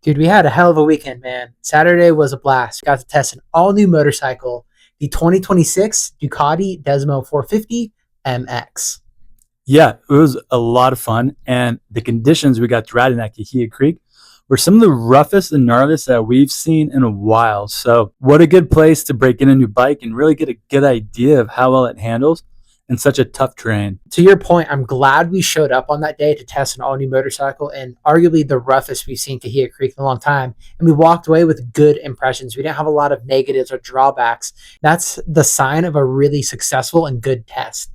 Dude, we had a hell of a weekend, man. Saturday was a blast. Got to test an all new motorcycle, the 2026 Ducati Desmo 450 MX. Yeah, it was a lot of fun, and the conditions we got to ride in at Kahia Creek were some of the roughest and gnarliest that we've seen in a while. So, what a good place to break in a new bike and really get a good idea of how well it handles in such a tough terrain. To your point, I'm glad we showed up on that day to test an all new motorcycle and arguably the roughest we've seen Kahia Creek in a long time. And we walked away with good impressions. We didn't have a lot of negatives or drawbacks. That's the sign of a really successful and good test.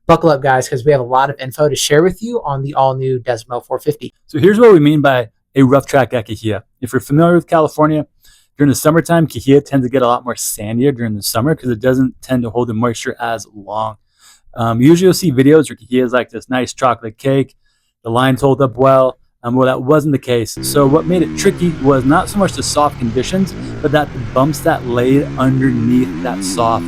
Buckle up, guys, because we have a lot of info to share with you on the all new Desmo 450. So, here's what we mean by a rough track at Kahia. If you're familiar with California, during the summertime, Kahia tends to get a lot more sandier during the summer because it doesn't tend to hold the moisture as long. Usually you'll see videos where Kahia is like this nice chocolate cake. The lines hold up well. Well, that wasn't the case. So what made it tricky was not so much the soft conditions, but that the bumps that laid underneath that soft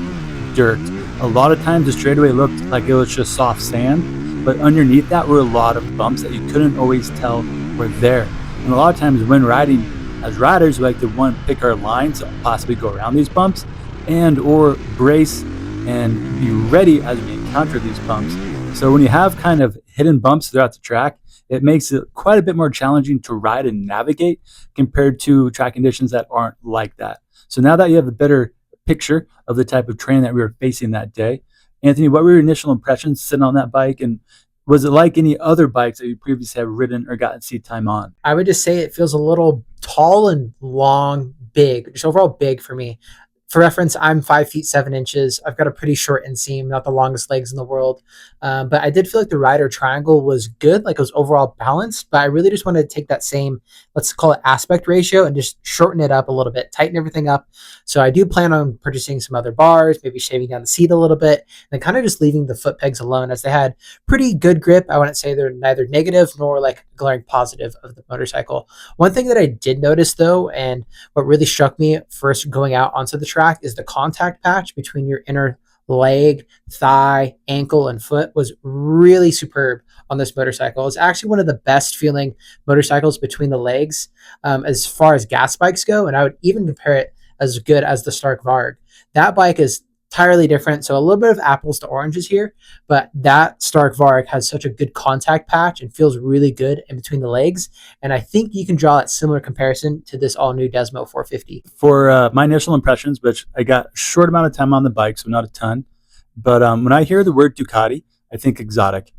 dirt. A lot of times the straightaway looked like it was just soft sand, but underneath that were a lot of bumps that you couldn't always tell were there. And a lot of times when riding as riders, we like to want to pick our lines to possibly go around these bumps and or brace and be ready as we encounter these bumps. So when you have kind of hidden bumps throughout the track, it makes it quite a bit more challenging to ride and navigate compared to track conditions that aren't like that. So now that you have a better picture of the type of terrain that we were facing that day, Anthony, what were your initial impressions sitting on that bike, and was it like any other bikes that you previously have ridden or gotten seat time on? I would just say it feels a little tall and long, big, just overall big for me. For reference, I'm 5 feet 7 inches. I've got a pretty short inseam, not the longest legs in the world. But I did feel like the rider triangle was good, like it was overall balanced. But I really just wanted to take that same, let's call it aspect ratio, and just shorten it up a little bit, tighten everything up. So I do plan on purchasing some other bars, maybe shaving down the seat a little bit, and kind of just leaving the foot pegs alone, as they had pretty good grip. I wouldn't say they're neither negative nor like glaring positive of the motorcycle. One thing that I did notice though, and what really struck me first going out onto the track, is the contact patch between your inner leg, thigh, ankle, and foot was really superb on this motorcycle. It's actually one of the best feeling motorcycles between the legs as far as gas bikes go, and I would even compare it as good as the Stark Varg. That bike is entirely different, so a little bit of apples to oranges here, but that Stark Varg has such a good contact patch and feels really good in between the legs, and I think you can draw that similar comparison to this all-new Desmo 450. For my initial impressions, which I got a short amount of time on the bike, so not a ton, but when I hear the word Ducati, I think exotic.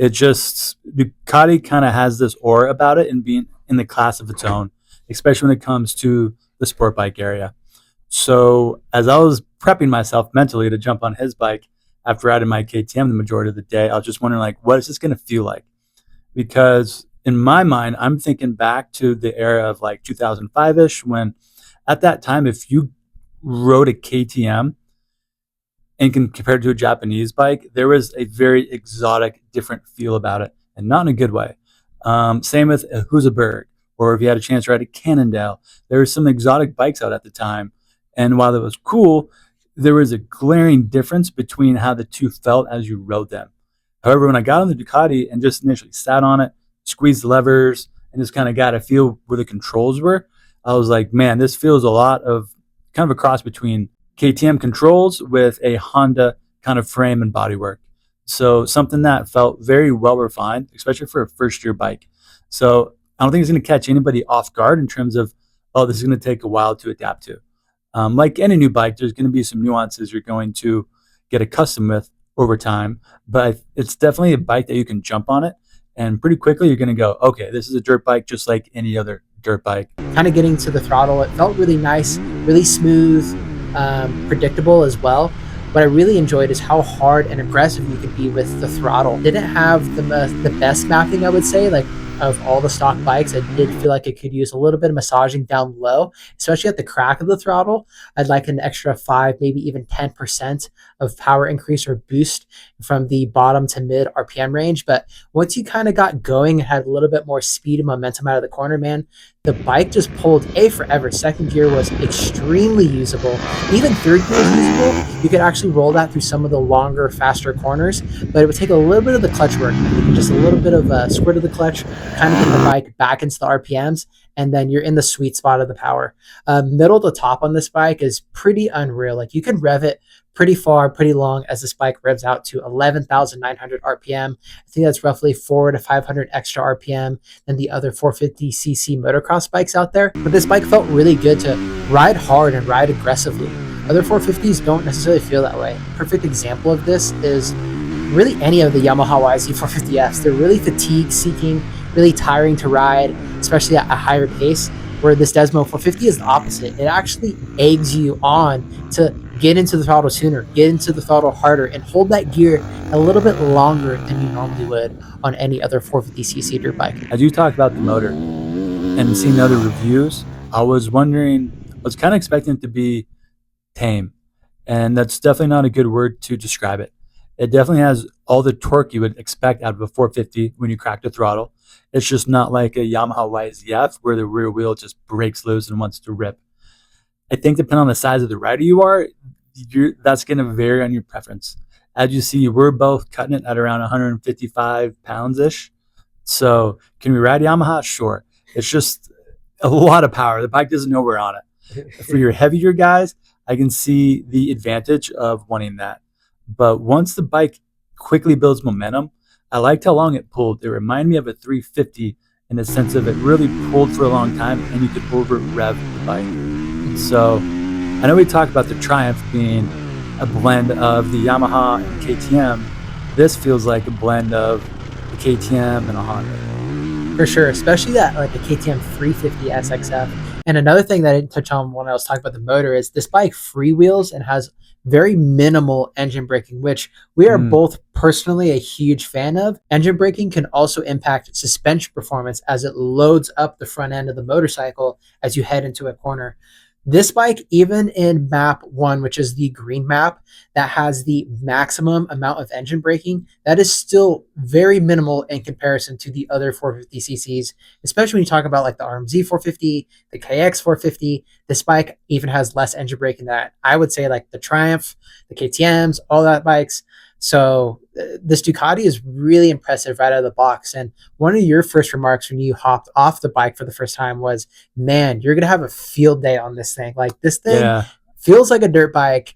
Ducati kind of has this aura about it and being in the class of its own, especially when it comes to the sport bike area. So as I was prepping myself mentally to jump on his bike after riding my KTM the majority of the day, I was just wondering, like, what is this going to feel like? Because in my mind, I'm thinking back to the era of like 2005-ish, when at that time, if you rode a KTM and can compare it to a Japanese bike, there was a very exotic, different feel about it, and not in a good way. Same with a Husaberg, or if you had a chance to ride a Cannondale, there were some exotic bikes out at the time. And while it was cool, there was a glaring difference between how the two felt as you rode them. However, when I got on the Ducati and just initially sat on it, squeezed the levers, and just kind of got a feel where the controls were, I was like, man, this feels a lot of kind of a cross between KTM controls with a Honda kind of frame and bodywork. So something that felt very well refined, especially for a first year bike. So I don't think it's going to catch anybody off guard in terms of, oh, this is going to take a while to adapt to. Like any new bike, there's going to be some nuances you're going to get accustomed with over time, but it's definitely a bike that you can jump on it, and pretty quickly you're going to go, okay, this is a dirt bike just like any other dirt bike. Kind of getting to the throttle, it felt really nice, really smooth, predictable as well. What I really enjoyed is how hard and aggressive you could be with the throttle. Didn't have the best mapping, I would say, like of all the stock bikes. I did feel like it could use a little bit of massaging down low, especially at the crack of the throttle. I'd like an extra 5, maybe even 10% of power increase or boost from the bottom to mid RPM range. But once you kind of got going and had a little bit more speed and momentum out of the corner, man, the bike just pulled forever. Second gear was extremely usable. Even third gear was usable. You could actually roll that through some of the longer, faster corners, but it would take a little bit of the clutch work. Just a little bit of a squirt of the clutch, kind of get the bike back into the RPMs, and then you're in the sweet spot of the power. Middle to top on this bike is pretty unreal. Like you can rev it pretty far, pretty long as this bike revs out to 11,900 RPM. I think that's roughly 400 to 500 extra RPM than the other 450cc motocross bikes out there. But this bike felt really good to ride hard and ride aggressively. Other 450s don't necessarily feel that way. Perfect example of this is really any of the Yamaha YZ450Fs. They're really fatigue seeking, really tiring to ride, especially at a higher pace, where this Desmo 450 is the opposite. It actually eggs you on to get into the throttle sooner, get into the throttle harder, and hold that gear a little bit longer than you normally would on any other 450cc dirt bike. As you talked about the motor and seeing other reviews, I was wondering, I was kind of expecting it to be tame, and that's definitely not a good word to describe it. It definitely has all the torque you would expect out of a 450 when you crack the throttle. It's just not like a Yamaha YZF where the rear wheel just breaks loose and wants to rip. I think depending on the size of the rider you are, that's going to vary on your preference. As you see, we're both cutting it at around 155 pounds-ish. So can we ride Yamaha? Sure. It's just a lot of power. The bike doesn't know we're on it. For your heavier guys, I can see the advantage of wanting that. But once the bike quickly builds momentum, I liked how long it pulled. It reminded me of a 350 in the sense of it really pulled for a long time and you could over rev the bike. So I know we talked about the Triumph being a blend of the Yamaha and KTM. This feels like a blend of the KTM and a Honda. For sure, especially that like a KTM 350 SXF. And another thing that I didn't touch on when I was talking about the motor is this bike freewheels and has very minimal engine braking, which we are both personally a huge fan of. Engine braking can also impact suspension performance as it loads up the front end of the motorcycle as you head into a corner. This bike, even in map 1, which is the green map, that has the maximum amount of engine braking, that is still very minimal in comparison to the other 450cc's, especially when you talk about like the RMZ 450, the KX 450. This bike even has less engine braking than I would say like the Triumph, the KTMs, all that bikes. So this Ducati is really impressive right out of the box. And one of your first remarks when you hopped off the bike for the first time was, man, you're going to have a field day on this thing. Like this thing feels like a dirt bike,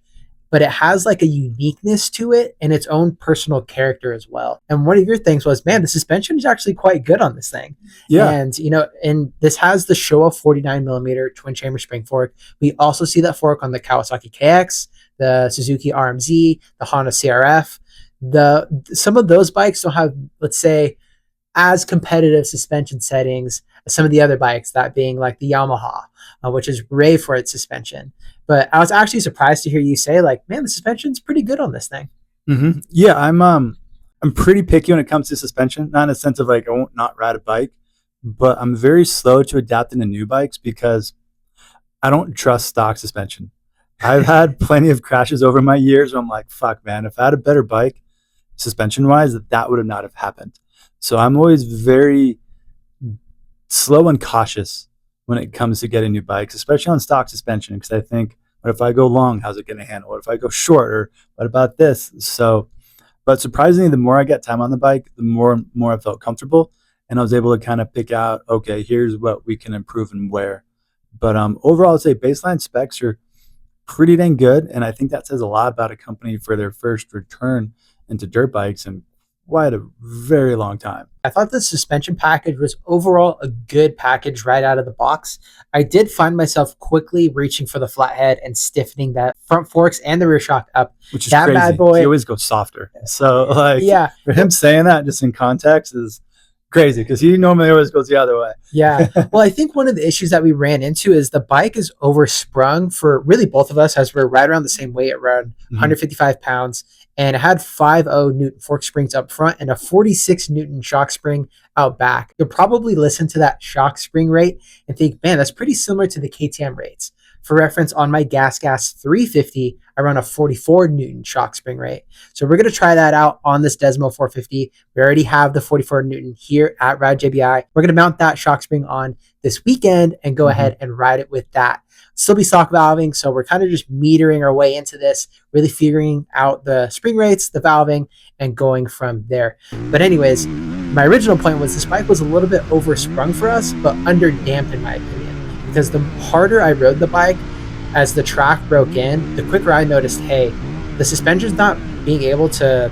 but it has like a uniqueness to it and its own personal character as well. And one of your things was, man, the suspension is actually quite good on this thing. Yeah. And, you know, and this has the Showa 49 millimeter twin chamber spring fork. We also see that fork on the Kawasaki KX, the Suzuki RMZ, the Honda CRF. Some of those bikes don't have, let's say, as competitive suspension settings as some of the other bikes, that being like the Yamaha, which is rave for its suspension. But I was actually surprised to hear you say, like, man, the suspension's pretty good on this thing. Mm-hmm. Yeah, I'm pretty picky when it comes to suspension, not in a sense of like I won't not ride a bike, but I'm very slow to adapt into new bikes because I don't trust stock suspension. I've had plenty of crashes over my years where I'm like, fuck, man, if I had a better bike, suspension-wise, that would have not have happened. So I'm always very slow and cautious when it comes to getting new bikes, especially on stock suspension, because I think, what if I go long? How's it going to handle? What if I go short? Or what about this? So, but surprisingly, the more I get time on the bike, the more I felt comfortable, and I was able to kind of pick out, okay, here's what we can improve and where. But overall, I'd say baseline specs are pretty dang good, and I think that says a lot about a company for their first return into dirt bikes in quite a very long time. I thought the suspension package was overall a good package right out of the box. I did find myself quickly reaching for the flathead and stiffening that front forks and the rear shock up. Which is that crazy. Bad boy. He always goes softer. So like, yeah, for him saying that just in context is crazy because he normally always goes the other way. Yeah. Well, I think one of the issues that we ran into is the bike is oversprung for really both of us as we're right around the same weight, around 155 pounds. And it had 5.0 Newton fork springs up front and a 46 Newton shock spring out back. You'll probably listen to that shock spring rate and think, man, that's pretty similar to the KTM rates. For reference, on my Gas 350, I run a 44 Newton shock spring rate. So we're going to try that out on this Desmo 450. We already have the 44 Newton here at Ride JBI. We're going to mount that shock spring on this weekend and go ahead and ride it with that. Still be stock valving, so we're kind of just metering our way into this, really figuring out the spring rates, the valving, and going from there. But anyways, My original point was this bike was a little bit oversprung for us, but underdamped in my opinion, because the harder I rode the bike, as the track broke in, the quicker I noticed, hey, the suspension's not being able to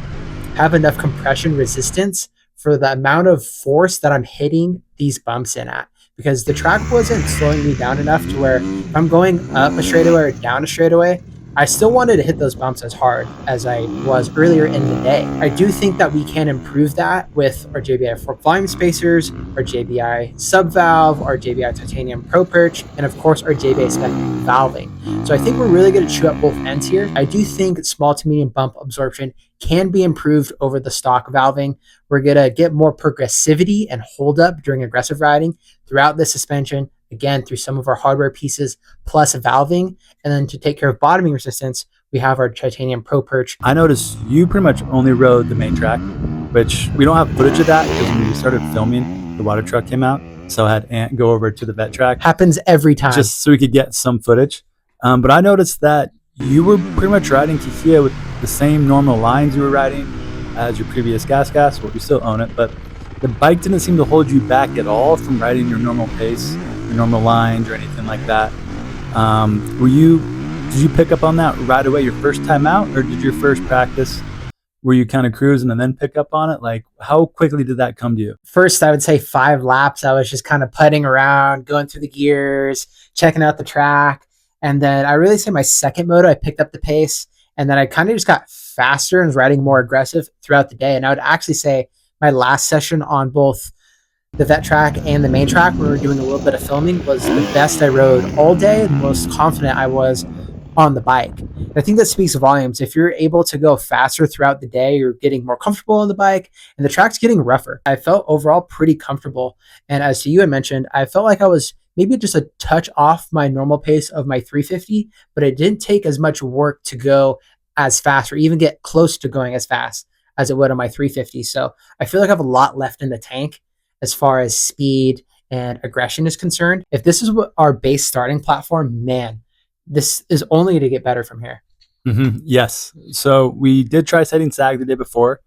have enough compression resistance for the amount of force that I'm hitting these bumps in at. Because the track wasn't slowing me down enough to where if I'm going up a straightaway or down a straightaway, I still wanted to hit those bumps as hard as I was earlier in the day. I do think that we can improve that with our JBI fork volume spacers, our JBI subvalve, our JBI titanium pro perch, and of course our JBI spec valving. So I think we're really going to chew up both ends here. I do think small to medium bump absorption can be improved over the stock valving. We're going to get more progressivity and hold up during aggressive riding throughout the suspension, again, through some of our hardware pieces plus valving. And then to take care of bottoming resistance, we have our titanium pro perch. I noticed you pretty much only rode the main track, which we don't have footage of that because when we started filming, the water truck came out. So I had Ant go over to the vet track. Happens every time. Just so we could get some footage. But I noticed that you were pretty much riding Kihia with the same normal lines you were riding as your previous gas. Well, you still own it, but the bike didn't seem to hold you back at all from riding your normal pace, your normal lines, or anything like that. Did you pick up on that right away your first time out, or did your first practice were you kind of cruising and then pick up on it? Like, how quickly did that come to you? First, I would say 5 laps. I was just kind of putting around, going through the gears, checking out the track. And then I really say my second moto, I picked up the pace. And then I kind of just got faster and was riding more aggressive throughout the day. And I would actually say my last session on both the vet track and the main track, where we were doing a little bit of filming, was the best I rode all day, the most confident I was on the bike. And I think that speaks volumes. If you're able to go faster throughout the day, you're getting more comfortable on the bike and the track's getting rougher. I felt overall pretty comfortable. And as to you had mentioned, I felt like I was maybe just a touch off my normal pace of my 350, but it didn't take as much work to go as fast or even get close to going as fast as it would on my 350. So I feel like I have a lot left in the tank as far as speed and aggression is concerned. If this is what our base starting platform, man, this is only to get better from here. Mm-hmm. Yes. So we did try setting sag the day before,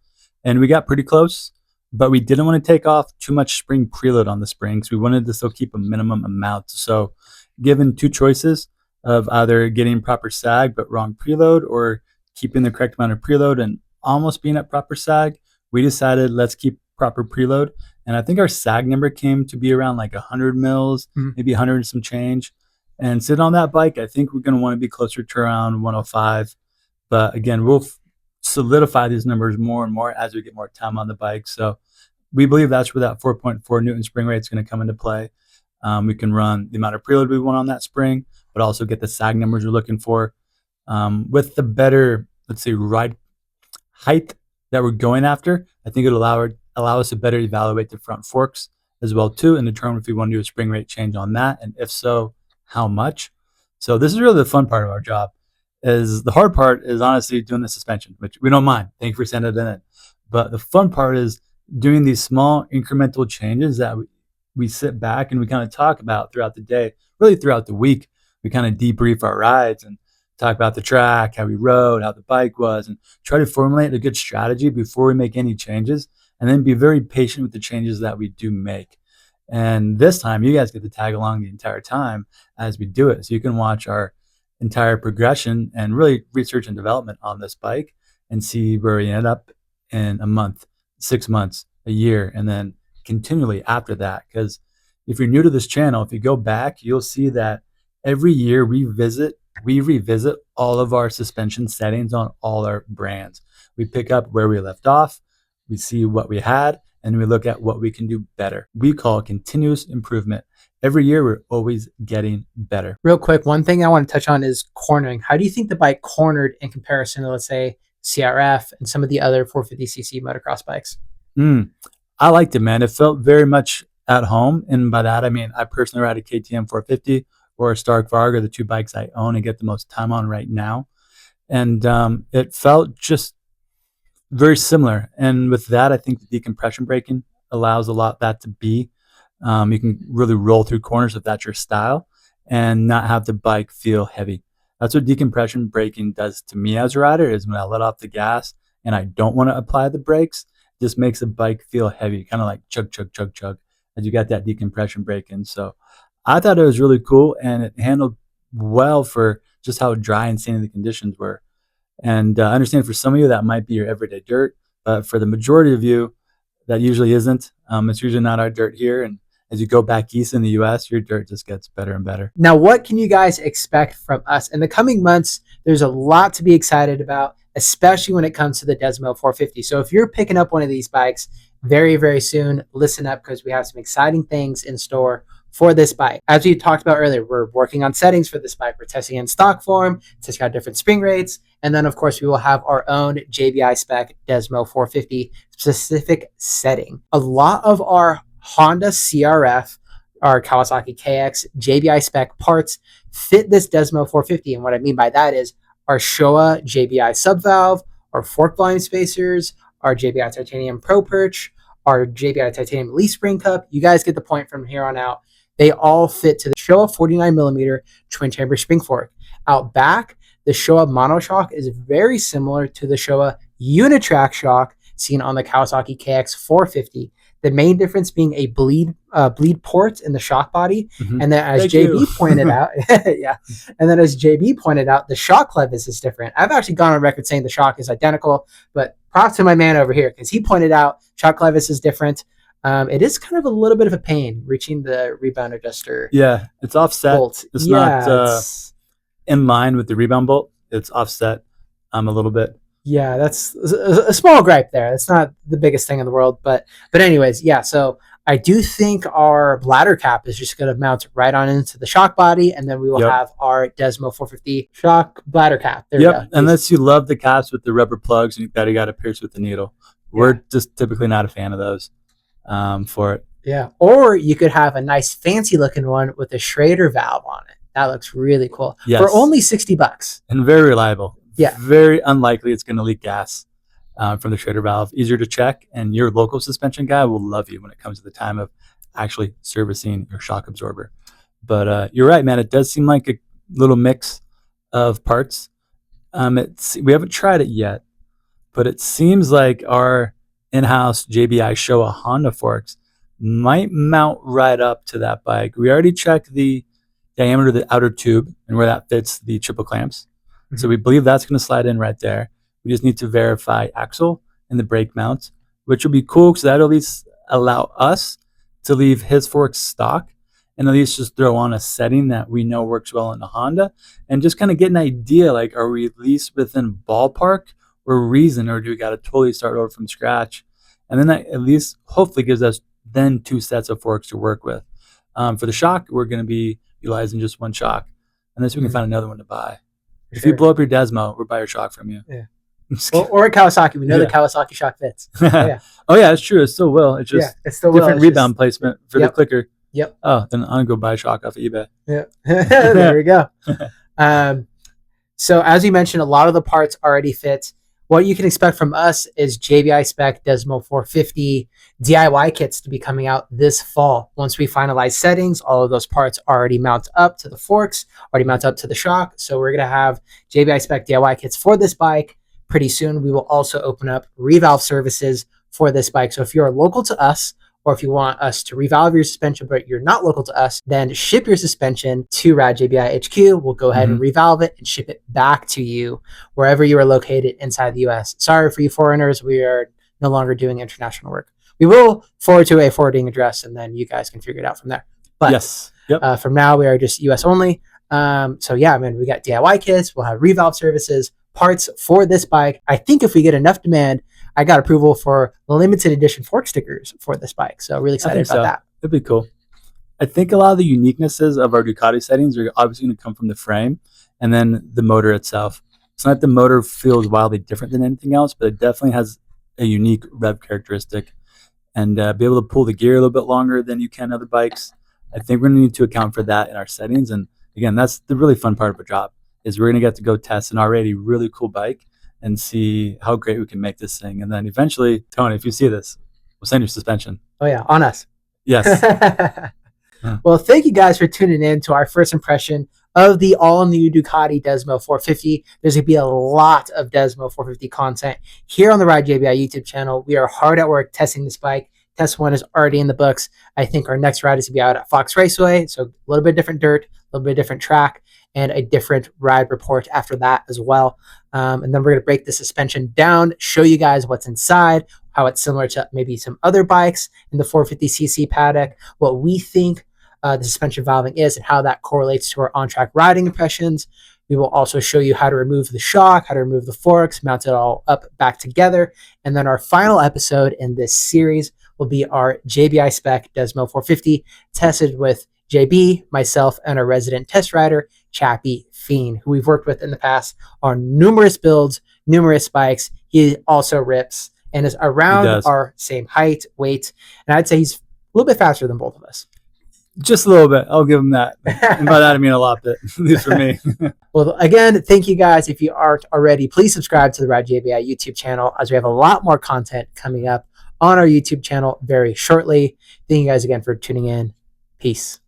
and we got pretty close, but we didn't want to take off too much spring preload on the springs. We wanted to still keep a minimum amount. So given 2 choices of either getting proper sag but wrong preload, or keeping the correct amount of preload and almost being at proper sag, we decided let's keep proper preload. And I think our sag number came to be around like 100 mils, maybe 100 and some change. And sitting on that bike, I think we're going to want to be closer to around 105. But again, we'll solidify these numbers more and more as we get more time on the bike. So we believe that's where that 4.4 Newton spring rate is going to come into play. We can run the amount of preload we want on that spring, but also get the sag numbers we're looking for. With the better, let's say, ride height that we're going after, I think it'll allow us to better evaluate the front forks as well too, and determine if we want to do a spring rate change on that, and if so, how much. So this is really the fun part of our job. Is the hard part is honestly doing the suspension, which we don't mind. Thank you for sending it in. But the fun part is doing these small incremental changes that we sit back and we kind of talk about throughout the day, really throughout the week. We kind of debrief our rides and talk about the track, how we rode, how the bike was, and try to formulate a good strategy before we make any changes, and then be very patient with the changes that we do make. And this time, you guys get to tag along the entire time as we do it. So you can watch our entire progression and really research and development on this bike and see where we end up in a month, 6 months, a year, and then continually after that. Because if you're new to this channel, if you go back, you'll see that every year we revisit all of our suspension settings on all our brands. We pick up where we left off, we see what we had, and we look at what we can do better. We call it continuous improvement. Every year, we're always getting better. Real quick, one thing I want to touch on is cornering. How do you think the bike cornered in comparison to, let's say, CRF and some of the other 450cc motocross bikes? I liked it, man. It felt very much at home. And by that, I mean, I personally ride a KTM 450 or a Stark Varg, are the 2 bikes I own and get the most time on right now. And it felt just very similar. And with that, I think the decompression braking allows a lot of that to be. You can really roll through corners if that's your style and not have the bike feel heavy. That's what decompression braking does to me as a rider, is when I let off the gas and I don't want to apply the brakes, just makes the bike feel heavy, kind of like chug, chug, chug, chug, as you got that decompression brake in. So I thought it was really cool, and it handled well for just how dry and sandy the conditions were. And I understand for some of you that might be your everyday dirt, but for the majority of you, that usually isn't. It's usually not our dirt here. And as you go back east in the US, your dirt just gets better and better. Now, what can you guys expect from us in the coming months? There's a lot to be excited about, especially when it comes to the Desmo 450. So if you're picking up one of these bikes very, very soon, listen up because we have some exciting things in store for this bike. As we talked about earlier, we're working on settings for this bike. We're testing in stock form, testing out different spring rates. And then, of course, we will have our own JBI spec Desmo 450 specific setting. A lot of our Honda CRF, our Kawasaki KX, JBI spec parts fit this Desmo 450. And what I mean by that is our Showa JBI subvalve, our fork volume spacers, our JBI Titanium Pro Perch, our JBI Titanium Leaf Spring Cup. You guys get the point from here on out. They all fit to the Showa 49mm twin chamber spring fork. Out back, the Showa monoshock is very similar to the Showa Unitrack shock seen on the Kawasaki KX 450. The main difference being a bleed port in the shock body, and then as JB pointed out, yeah, and then as JB pointed out, the shock clevis is different. I've actually gone on record saying the shock is identical, but props to my man over here because he pointed out shock clevis is different. It is kind of a little bit of a pain reaching the rebound adjuster. Yeah, it's offset. Bolt. It's not in line with the rebound bolt. It's offset a little bit. Yeah, that's a small gripe there. It's not the biggest thing in the world, but anyways, yeah. So I do think our bladder cap is just going to mount right on into the shock body, and then we will have our Desmo 450 shock bladder cap. There we go. Unless you love the caps with the rubber plugs and you got to pierce with the needle. We're just typically not a fan of those for it. Yeah, or you could have a nice fancy looking one with a Schrader valve on it. That looks really cool for only $60 and very reliable. Yeah, very unlikely it's going to leak gas from the Schrader valve. Easier to check, and your local suspension guy will love you when it comes to the time of actually servicing your shock absorber. But you're right, man. It does seem like a little mix of parts. We haven't tried it yet, but it seems like our in-house JBI Showa Honda forks might mount right up to that bike. We already checked the diameter of the outer tube and where that fits the triple clamps. So we believe that's going to slide in right there. We just need to verify axle and the brake mount, which will be cool because that'll at least allow us to leave his fork stock and at least just throw on a setting that we know works well in the Honda and just kind of get an idea, like, are we at least within ballpark or reason, or do we got to totally start over from scratch? And then that at least hopefully gives us then 2 sets of forks to work with. For the shock, we're going to be utilizing just one shock, unless we can find another one to buy. If you blow up your Desmo, we'll buy your shock from you. Yeah. Or a Kawasaki. We know the Kawasaki shock fits. Oh, yeah. Oh, yeah, it's true. It still will. It's just different rebound placement for the clicker. Yep. Oh, then I'm going to go buy a shock off of eBay. Yeah. There we go. So as we mentioned, a lot of the parts already fit. What you can expect from us is JBI spec Desmo 450 DIY kits to be coming out this fall. Once we finalize settings, all of those parts already mount up to the forks, already mount up to the shock. So we're going to have JBI spec DIY kits for this bike pretty soon. We will also open up revalve services for this bike. So if you're local to us, or if you want us to revalve your suspension, but you're not local to us, then ship your suspension to Rad JBI HQ. We'll go ahead and revalve it and ship it back to you wherever you are located inside the US. Sorry for you foreigners, we are no longer doing international work. We will forward to a forwarding address, and then you guys can figure it out from there. But from now, we are just US only. So yeah, man, we got DIY kits. We'll have revalve services, parts for this bike. I think if we get enough demand, I got approval for limited edition fork stickers for this bike. So really excited about that. It'd be cool. I think a lot of the uniquenesses of our Ducati settings are obviously going to come from the frame and then the motor itself. It's not that the motor feels wildly different than anything else, but it definitely has a unique rev characteristic, and be able to pull the gear a little bit longer than you can other bikes. I think we're going to need to account for that in our settings. And again, that's the really fun part of our job, is we're going to get to go test an already really cool bike and see how great we can make this thing. And then eventually, Tony, if you see this, we'll send you suspension. Oh yeah, on us. Yes. Well, thank you guys for tuning in to our first impression of the all-new Ducati Desmo450. There's going to be a lot of Desmo450 content here on the Ride JBI YouTube channel. We are hard at work testing this bike. Test 1 is already in the books. I think our next ride is going to be out at Fox Raceway, so a little bit different dirt, a little bit different track, and a different ride report after that as well. And then we're going to break the suspension down, show you guys what's inside, how it's similar to maybe some other bikes in the 450cc paddock, what we think the suspension valving is, and how that correlates to our on-track riding impressions. We will also show you how to remove the shock, how to remove the forks, mount it all up back together. And then our final episode in this series will be our JBI spec Desmo 450 tested with JB, myself, and our resident test rider, Chappie Fiend, who we've worked with in the past on numerous builds, numerous bikes. He also rips and is around our same height, weight, and I'd say he's a little bit faster than both of us. Just a little bit. I'll give him that. And by that, I mean a lot bit, at least for me. Well, again, thank you guys. If you aren't already, please subscribe to the Ride JBI YouTube channel, as we have a lot more content coming up on our YouTube channel very shortly. Thank you guys again for tuning in. Peace.